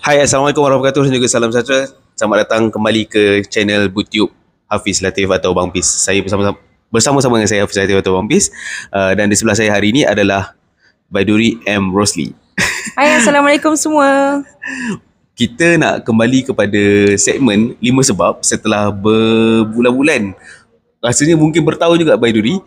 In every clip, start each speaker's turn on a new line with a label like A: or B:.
A: Hai, Assalamualaikum warahmatullahi wabarakatuh dan juga salam sejahtera. Selamat datang kembali ke channel YouTube Hafiz Latif atau Bang Pis. Saya bersama-sama dengan saya Hafiz Latif atau Bang Pis. Dan di sebelah saya hari ini adalah Baiduri M. Rosli.
B: Hai, Assalamualaikum semua.
A: Kita nak kembali kepada segmen 5 sebab setelah berbulan-bulan. Rasanya mungkin bertahun juga Baiduri.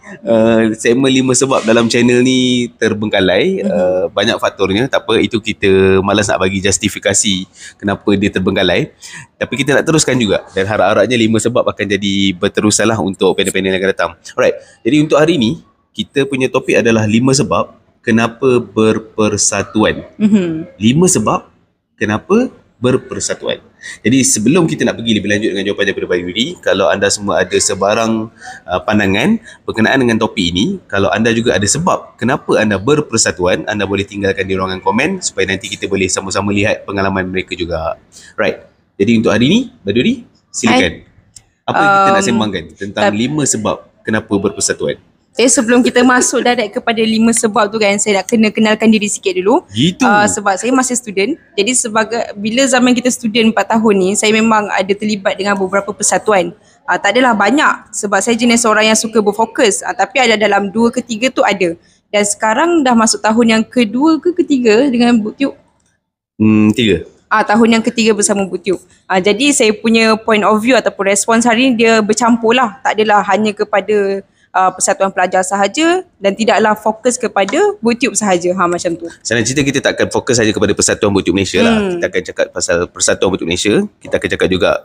A: Segmen 5 sebab dalam channel ni terbengkalai. Banyak faktornya. Tak apa, itu kita malas nak bagi justifikasi kenapa dia terbengkalai. Tapi kita nak teruskan juga. Dan harap-harapnya 5 sebab akan jadi berterusan lah untuk panel-panel yang akan datang. Alright, jadi untuk hari ni kita punya topik adalah 5 sebab kenapa berpersatuan. 5 sebab kenapa berpersatuan. Jadi sebelum kita nak pergi lebih lanjut dengan jawapan daripada Baiduri, kalau anda semua ada sebarang pandangan berkenaan dengan topik ini, kalau anda juga ada sebab kenapa anda berpersatuan, anda boleh tinggalkan di ruangan komen supaya nanti kita boleh sama-sama lihat pengalaman mereka juga. Right. Jadi untuk hari ini, Baiduri, silakan. Apa yang kita nak sembangkan tentang 5 sebab kenapa berpersatuan?
B: Sebelum kita masuk direct kepada 5 sebab tu kan, saya nak kena kenalkan diri sikit dulu.
A: Gitu.
B: Sebab saya masih student. Jadi bila zaman kita student 4 tahun ni, saya memang ada terlibat dengan beberapa persatuan. Tak adalah banyak sebab saya jenis orang yang suka berfokus. Tapi ada dalam 2 ke 3 tu ada. Dan sekarang dah masuk tahun yang kedua ke ketiga dengan Butiuk.
A: 3.
B: Tahun yang ketiga bersama Butiuk. Jadi saya punya point of view ataupun respons hari ni dia bercampur lah. Tak adalah hanya kepada persatuan pelajar sahaja dan tidaklah fokus kepada Butiuk sahaja. Macam tu.
A: Senang cerita, kita tak akan fokus saja kepada Persatuan Butiuk Malaysia lah. Kita akan cakap pasal Persatuan Butiuk Malaysia. Kita akan cakap juga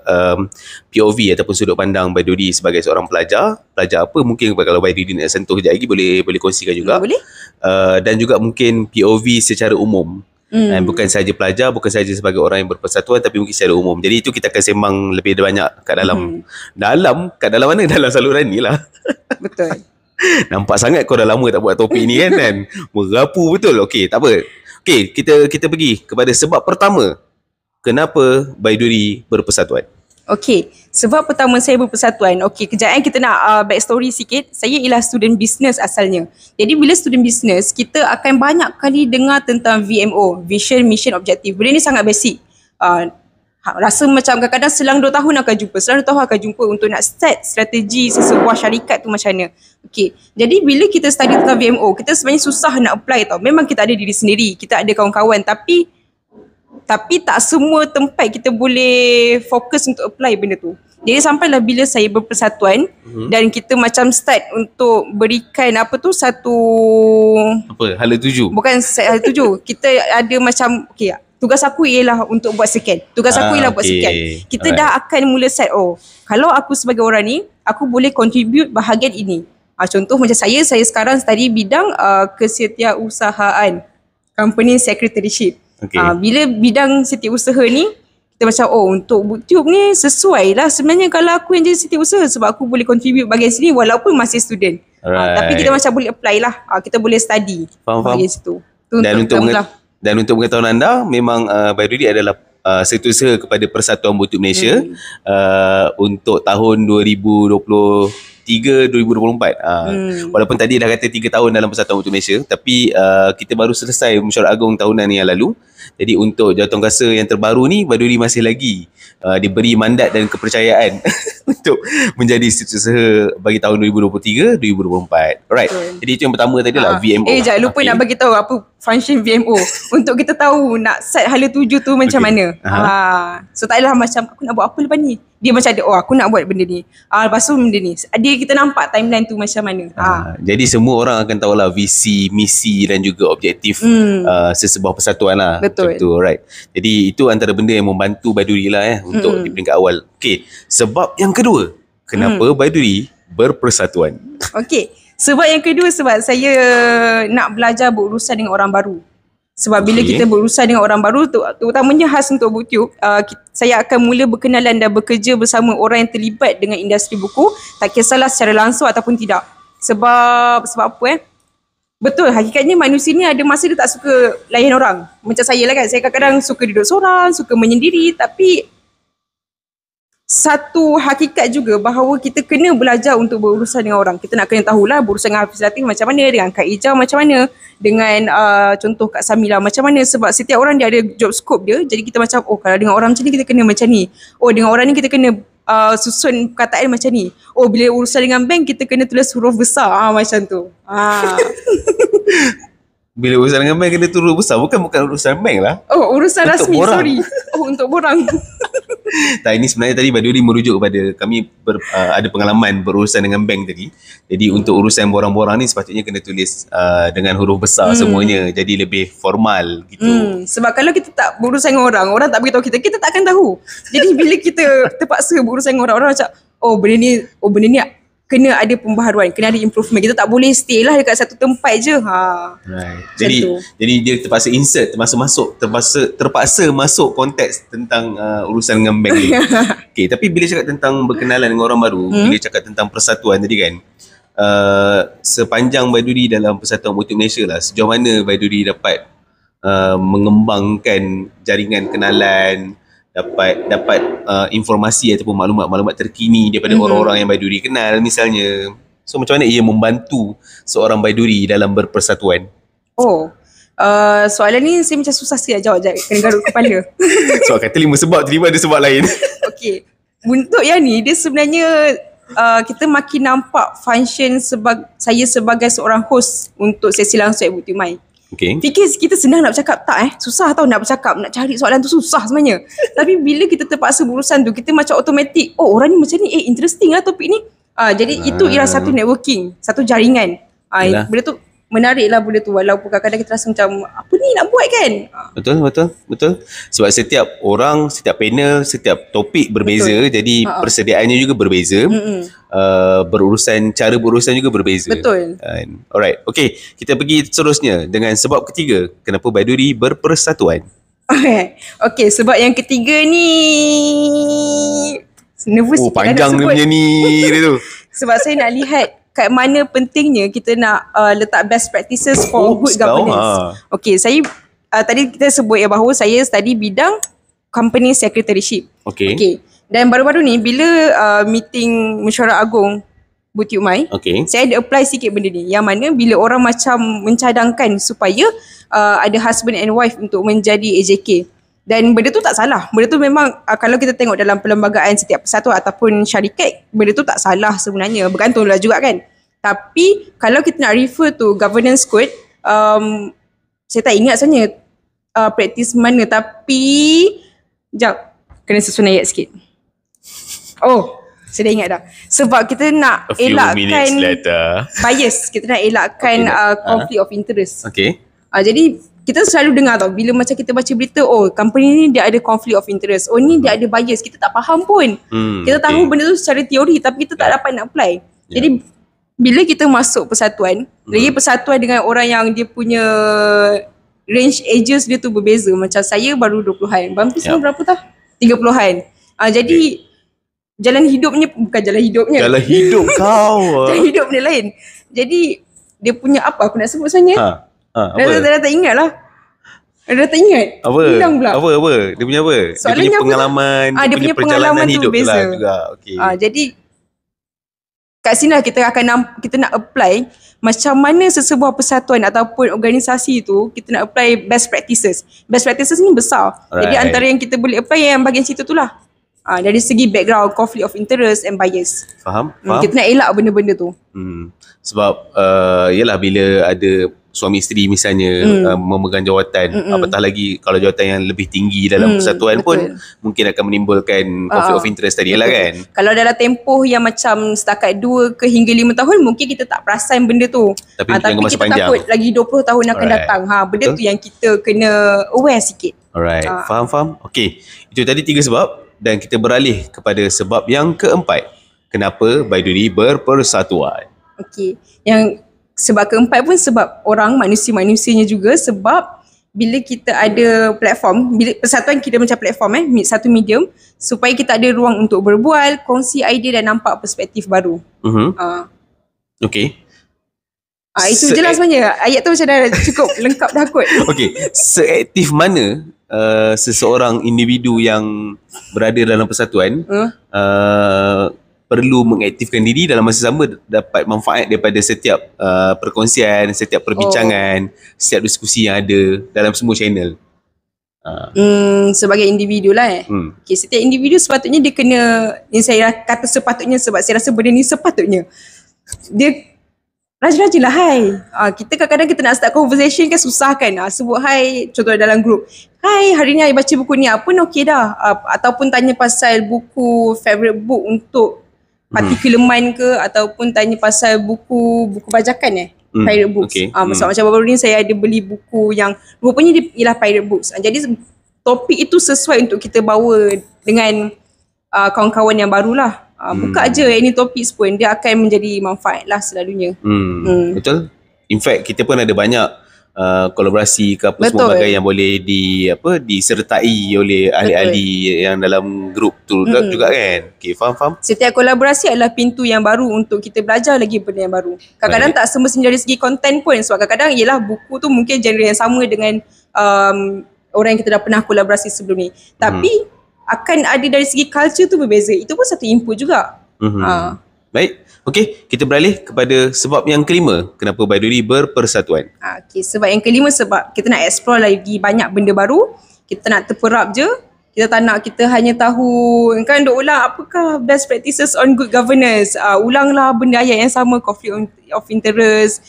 A: POV ataupun sudut pandang Baiduri sebagai seorang pelajar. Pelajar apa mungkin kalau Baiduri nak sentuh sekejap lagi boleh kongsikan juga.
B: Boleh.
A: Dan juga mungkin POV secara umum. Bukan sahaja pelajar, bukan sahaja sebagai orang yang berpersatuan, tapi mungkin secara umum. Jadi itu kita akan sembang lebih banyak kat dalam. Kat dalam mana? Dalam saluran ni lah.
B: Betul.
A: Nampak sangat kau dah lama tak buat topik ni kan? Merapu betul. Okey, tak apa. Okey, kita pergi kepada sebab pertama. Kenapa Baiduri berpersatuan?
B: Okey, sebab pertama saya berpersatuan. Okey, kejap kita nak backstory sikit. Saya ialah student business asalnya. Jadi bila student business, kita akan banyak kali dengar tentang VMO, Vision, Mission, Objective. Benda ni sangat basic. Rasa macam kadang-kadang selang 2 tahun akan jumpa. Selang 2 tahun akan jumpa untuk nak set strategi sesebuah syarikat tu macam mana. Okey, jadi bila kita study tentang VMO, kita sebenarnya susah nak apply tau. Memang kita ada diri sendiri, kita ada kawan-kawan, tapi tak semua tempat kita boleh fokus untuk apply benda tu. Jadi sampailah bila saya berpersatuan dan kita macam start untuk berikan satu
A: hala tuju.
B: Bukan hala tuju. Kita ada macam tugas aku ialah untuk buat sekian. Tugas aku ialah buat sekian. Kita dah akan mula set kalau aku sebagai orang ni, aku boleh contribute bahagian ini. Contoh macam saya sekarang study bidang kesetiausahaan, company secretarieship. Bila bidang setiausaha ni, kita macam untuk Butiuk ni sesuai lah sebenarnya kalau aku yang jadi setiausaha sebab aku boleh contribute bahagian sini walaupun masih student. Tapi kita macam boleh apply lah. Kita boleh study bahagian situ.
A: Dan untuk pengetahuan anda, memang Baiduri adalah setiausaha kepada Persatuan Butiuk Malaysia untuk tahun 2023-2024. Walaupun tadi dah kata 3 tahun dalam Persatuan Butiuk Malaysia, tapi kita baru selesai mesyuarat agung tahunan yang lalu. Jadi untuk jawatankuasa yang terbaru ni, Baiduri masih lagi diberi mandat dan kepercayaan untuk menjadi setiausaha bagi tahun 2023-2024. Alright. Jadi itu yang pertama tadi lah, VMO.
B: Jangan lupa nak bagi tahu apa function VMO untuk kita tahu nak set hala tuju tu macam mana. So tak adalah macam aku nak buat apa lepas ni. Dia macam ada aku nak buat benda ni. Lepas tu benda ni. Kita nampak timeline tu macam mana.
A: Jadi semua orang akan tahulah visi, misi dan juga objektif sesebuah persatuan lah.
B: Betul.
A: Right. Jadi itu antara benda yang membantu Baiduri lah untuk di peringkat awal. Okey, sebab yang kedua, kenapa Baiduri berpersatuan? Okey,
B: sebab yang kedua sebab saya nak belajar berurusan dengan orang baru. Sebab bila kita berurusan dengan orang baru, terutamanya khas untuk Butiuk, saya akan mula berkenalan dan bekerja bersama orang yang terlibat dengan industri buku, tak kisahlah secara langsung ataupun tidak. Sebab apa betul, hakikatnya manusia ni ada masa dia tak suka layan orang. Macam saya lah kan, saya kadang-kadang suka duduk seorang, suka menyendiri, tapi satu hakikat juga bahawa kita kena belajar untuk berurusan dengan orang. Kita nak kena tahulah berurusan dengan Hafiz Latif macam mana, dengan Kak Ijau macam mana, dengan contoh Kak Samila macam mana, sebab setiap orang dia ada job scope dia. Jadi kita macam, oh kalau dengan orang macam ni kita kena macam ni. Oh dengan orang ni kita kena susun perkataan macam ni. Oh bila urusan dengan bank kita kena tulis huruf besar macam tu.
A: Bila urusan dengan bank kena turun besar. Bukan urusan bank lah.
B: Oh urusan
A: Untuk
B: rasmi,
A: borang.
B: sorry. Oh untuk borang.
A: Tak, ini sebenarnya tadi Baduri merujuk kepada kami ada pengalaman berurusan dengan bank tadi. Jadi untuk urusan borang-borang ni sepatutnya kena tulis dengan huruf besar semuanya. Jadi lebih formal gitu.
B: Sebab kalau kita tak berurusan dengan orang, orang tak beritahu kita, kita tak akan tahu. Jadi bila kita terpaksa berurusan dengan orang, orang macam, oh benda ni kena ada pembaharuan, kena ada improvement. Kita tak boleh stay lah dekat satu tempat je.
A: Right.
B: Macam
A: Jadi dia terpaksa insert, terpaksa masuk konteks tentang urusan dengan bank ni. Okay, tapi bila cakap tentang berkenalan dengan orang baru, bila cakap tentang persatuan tadi kan, sepanjang Baiduri dalam Persatuan Motor Malaysia lah, sejauh mana Baiduri dapat mengembangkan jaringan kenalan, dapat informasi ataupun maklumat terkini daripada orang-orang yang Baiduri kenal misalnya. So macam mana ia membantu seorang Baiduri dalam berpersatuan?
B: Soalan ni saya macam susah sikit nak jawab, kena garuk kepala.
A: Sebab kata 5 sebab, tiba-tiba ada sebab lain.
B: Okay, untuk yang ni dia sebenarnya kita makin nampak function saya sebagai seorang host untuk sesi langsung Ibu Timai.
A: Okay.
B: Fikir kita senang nak bercakap, tak susah tau nak bercakap, nak cari soalan tu susah sebenarnya. Tapi bila kita terpaksa berurusan tu, kita macam automatik, oh orang ni macam ni, interesting lah topik ni. Jadi itu ialah satu networking, satu jaringan. Benda tu menarik lah benda tu, walaupun kadang-kadang kita rasa macam apa ni nak buat kan.
A: Betul. Sebab setiap orang, setiap panel, setiap topik berbeza. Jadi persediaannya juga berbeza. Cara berurusan juga berbeza.
B: Betul.
A: Alright, okay, kita pergi seterusnya dengan sebab ketiga, kenapa Baiduri berpersatuan.
B: Okay, sebab yang ketiga ni nervous sikit
A: panjang dia punya ni dia tu.
B: Sebab saya nak lihat kat mana pentingnya kita nak letak best practices for good governance. Okay, saya tadi kita sebut bahawa saya study bidang company secretarieship. Okay. Dan baru-baru ni bila meeting mesyuarat agung Bukit Umai, saya ada apply sikit benda ni, yang mana bila orang macam mencadangkan supaya ada husband and wife untuk menjadi AJK. Dan benda tu tak salah. Benda tu memang kalau kita tengok dalam perlembagaan setiap persatuan ataupun syarikat, benda tu tak salah sebenarnya. Bergantunglah juga kan. Tapi kalau kita nak refer to governance code, saya tak ingat sebenarnya praktis mana. Tapi sekejap, kena susun ayat sikit. Saya dah ingat dah. Sebab kita nak elakkan bias. Kita nak elakkan conflict of interest. Jadi kita selalu dengar tau, bila macam kita baca berita, company ni dia ada conflict of interest, ni dia ada bias, kita tak faham pun. Kita tahu benda tu secara teori tapi kita tak dapat nak apply. Jadi bila kita masuk persatuan, lagi persatuan dengan orang yang dia punya range ages dia tu berbeza. Macam saya baru 20-an, Bampi semua berapa tah? 30-an. Jadi jalan hidup kau. Jalan hidup dia lain. Jadi dia punya apa aku nak sebut sebenarnya? Dah tak ingat lah. Dah tak ingat. Hilang pula.
A: Apa? Dia punya apa?
B: Soalannya
A: dia punya pengalaman,
B: dia punya perjalanan hidup
A: tu
B: beza
A: juga. Okay.
B: Jadi kat sini lah kita nak apply macam mana sesebuah persatuan ataupun organisasi tu kita nak apply best practices. Best practices ni besar. Jadi antara yang kita boleh apply yang bahagian situ tu lah. Dari segi background, conflict of interest and bias. Faham? Kita nak elak benda-benda tu.
A: Sebab yalah bila ada suami isteri misalnya memegang jawatan, apatah lagi kalau jawatan yang lebih tinggi dalam persatuan pun mungkin akan menimbulkan conflict of interest tadi lah kan.
B: Kalau dalam tempoh yang macam setakat 2 hingga 5 tahun mungkin kita tak perasan benda tu.
A: Tapi
B: kita
A: panjang.
B: takut lagi 20 tahun akan datang. Benda tu yang kita kena aware sikit.
A: Alright, faham. Okay, itu tadi 3 sebab. Dan kita beralih kepada sebab yang keempat. Kenapa Baiduri berpersatuan? Okay, yang sebab keempat pun sebab orang, manusia-manusianya juga. Sebab bila kita ada platform, bila persatuan kita macam platform satu medium, supaya kita ada ruang untuk berbual, kongsi idea dan nampak perspektif baru. Okay. Itu jelas sebenarnya. Ayat tu macam dah cukup lengkap dah kot. Okay, seaktif mana seseorang individu yang berada dalam persatuan perlu mengaktifkan diri, dalam masa sama dapat manfaat daripada setiap perkongsian, setiap perbincangan, setiap diskusi yang ada dalam semua channel.
B: Sebagai individu lah okay, setiap individu sepatutnya dia kena, yang saya kata sepatutnya sebab saya rasa benda ni sepatutnya dia rajin-rajin lah kita kadang-kadang kita nak start conversation kan susah kan, sebut hai, contoh dalam group, hai hari ni I baca buku ni, apa pun okey dah, ataupun tanya pasal buku favorite book untuk particular mind ke, ataupun tanya pasal buku bajakan pirate books. Macam baru-baru ni saya ada beli buku yang rupanya dia ialah pirate books. Jadi topik itu sesuai untuk kita bawa dengan kawan-kawan yang barulah. Buka je any topik pun dia akan menjadi manfaat lah selalunya.
A: Betul. In fact kita pun ada banyak kolaborasi ke apa semua bagai yang boleh disertai oleh ahli-ahli yang dalam grup tu juga kan. Okay, faham.
B: Setiap kolaborasi adalah pintu yang baru untuk kita belajar lagi benda yang baru. Kadang-kadang tak semestinya dari segi konten pun, sebab kadang-kadang ialah buku tu mungkin genre yang sama dengan orang yang kita dah pernah kolaborasi sebelum ni. Tapi akan ada dari segi culture tu berbeza. Itu pun satu input juga.
A: Baik. Okey, kita beralih kepada sebab yang kelima kenapa Baiduri berpersatuan.
B: Okey, sebab yang kelima sebab kita nak explore lagi banyak benda baru. Kita nak terperap je. Kita tak nak kita hanya tahu kan duk ulang apakah best practices on good governance. Ulanglah benda ayat yang sama, conflict of interest,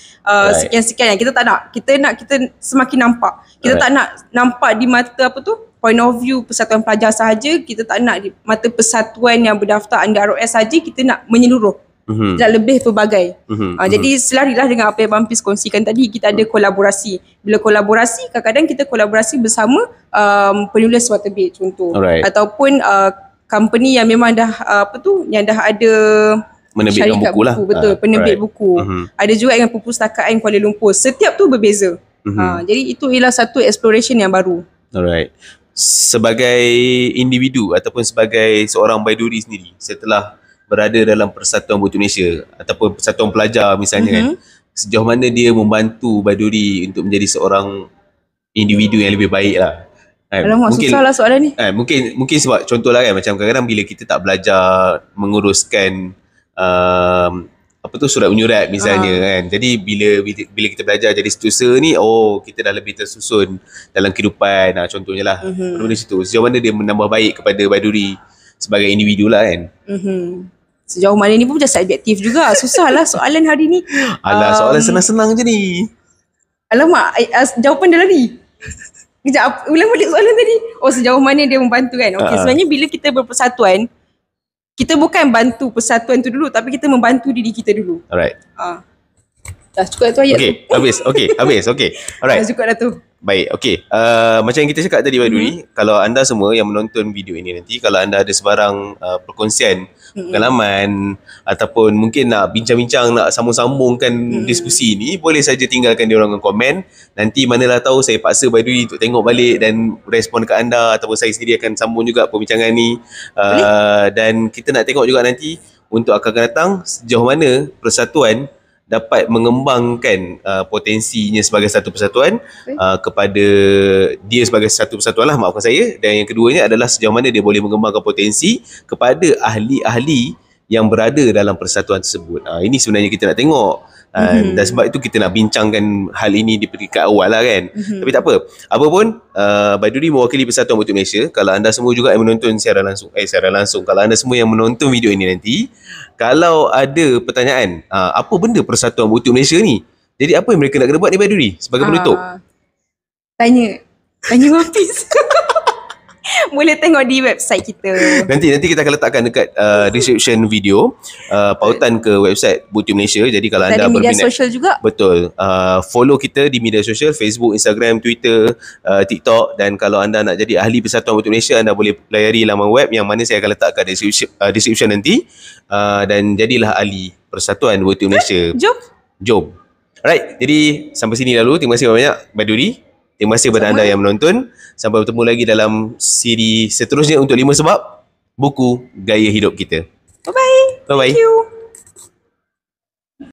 B: sekian-sekian. Kita tak nak. Kita semakin nampak. Kita tak nak nampak di mata point of view persatuan pelajar sahaja. Kita tak nak di mata persatuan yang berdaftar under ROS sahaja. Kita nak menyeluruh. Tidak lebih pelbagai. Jadi selarilah dengan apa yang Bampis kongsikan tadi, kita ada kolaborasi. Bila kolaborasi, kadang-kadang kita kolaborasi bersama penulis waterbit contoh. Ataupun company yang memang dah yang dah ada
A: menerbitkan buku lah.
B: Betul, penerbit buku. Ada juga yang perpustakaan Kuala Lumpur. Setiap tu berbeza. Jadi itu ialah satu exploration yang baru.
A: Alright. Sebagai individu ataupun sebagai seorang Baiduri sendiri, setelah berada dalam Persatuan Buku Malaysia ataupun Persatuan Pelajar misalnya kan, sejauh mana dia membantu Baiduri untuk menjadi seorang individu yang lebih baik lah.
B: Alamak, susah lah soalan ni.
A: Mungkin sebab contohlah kan, macam kadang-kadang bila kita tak belajar menguruskan surat menyurat misalnya kan. Jadi bila kita belajar jadi setiausaha ni, kita dah lebih tersusun dalam kehidupan. Contohnya lah benda situ. Sejauh mana dia menambah baik kepada Baiduri sebagai individu lah kan.
B: Sejauh mana ni pun macam subjektif juga. Susah lah soalan hari ni.
A: Alah, soalan senang-senang je ni.
B: Alamak, jawapan dah lari. Kejap, ulang balik soalan tadi. Sejauh mana dia membantu kan. Sebenarnya bila kita berpersatuan, kita bukan bantu persatuan tu dulu, tapi kita membantu diri kita dulu.
A: Alright.
B: Dah cukup tu ayat tu.
A: Habis. Alright.
B: Cukup dah tu.
A: Baik, okey. Macam yang kita cakap tadi Baiduri, kalau anda semua yang menonton video ini nanti, kalau anda ada sebarang perkongsian, pengalaman ataupun mungkin nak bincang-bincang, nak sambung-sambungkan diskusi ni, boleh saja tinggalkan di ruangan komen. Nanti manalah tahu saya paksa Baiduri untuk tengok balik dan respon dekat anda, ataupun saya sendiri akan sambung juga perbincangan ni. Dan kita nak tengok juga nanti untuk akan datang sejauh mana persatuan dapat mengembangkan potensinya sebagai satu persatuan kepada dia sebagai satu persatuan lah, maafkan saya. Dan yang keduanya adalah sejauh mana dia boleh mengembangkan potensi kepada ahli-ahli yang berada dalam persatuan tersebut. Ini sebenarnya kita nak tengok. Dan sebab itu kita nak bincangkan hal ini di peringkat awal lah kan. Tapi tak apa. Apa pun, Baiduri mewakili Persatuan Buku Malaysia. Kalau anda semua juga yang menonton siaran langsung, kalau anda semua yang menonton video ini nanti, kalau ada pertanyaan, apa benda Persatuan Buku Malaysia ni? Jadi apa yang mereka nak kena buat ni Baiduri sebagai penutup?
B: Tanya Wapis. Boleh tengok di website kita.
A: Nanti kita akan letakkan dekat description video pautan ke website Buku Malaysia. Jadi kalau anda berminat,
B: media sosial juga.
A: Betul. Follow kita di media sosial, Facebook, Instagram, Twitter, TikTok. Dan kalau anda nak jadi ahli Persatuan Buku Malaysia, anda boleh layari laman web yang mana saya akan letakkan description nanti. Dan jadilah ahli Persatuan Buku Malaysia. Jom. Alright, jadi sampai sini dulu. Terima kasih banyak Baiduri. Terima kasih kepada anda yang menonton. Sampai bertemu lagi dalam siri seterusnya untuk 5 sebab buku gaya hidup kita.
B: Bye-bye.
A: Bye-bye.
B: Thank you.